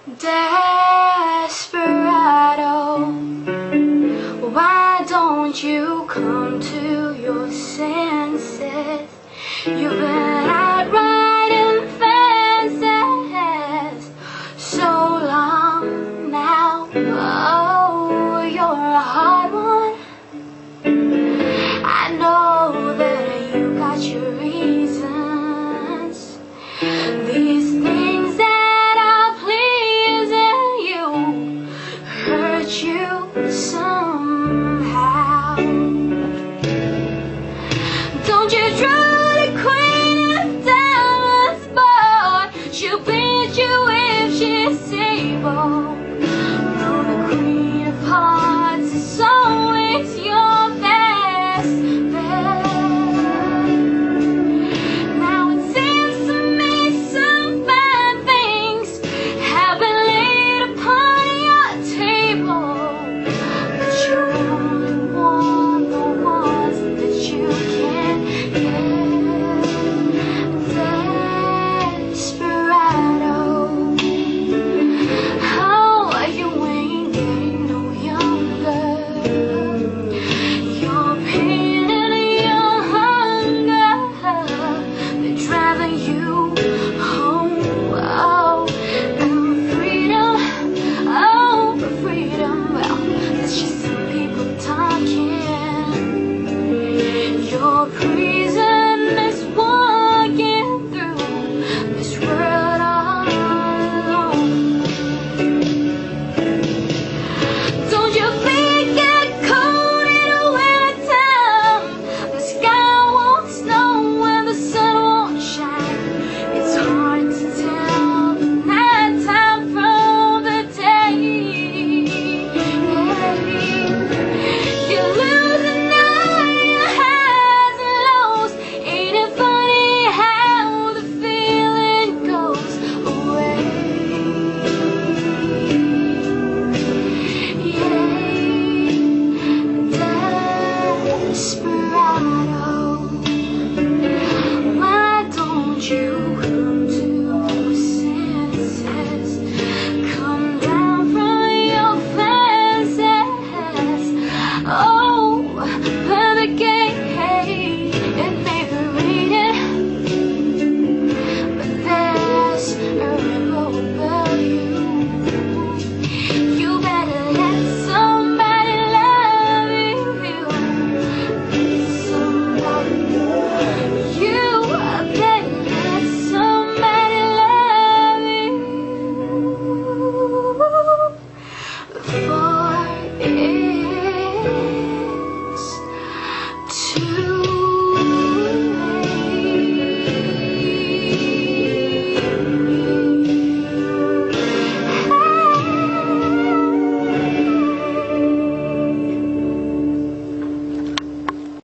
Desperado, why don't you come to your senses? You've been out riding fences so long now. Oh, you're a hard one. I know that you got your reasons. These things that are pleasing you hurt you somehow. Don't you try to queen of diamonds, boy. She'll beat you if she's able.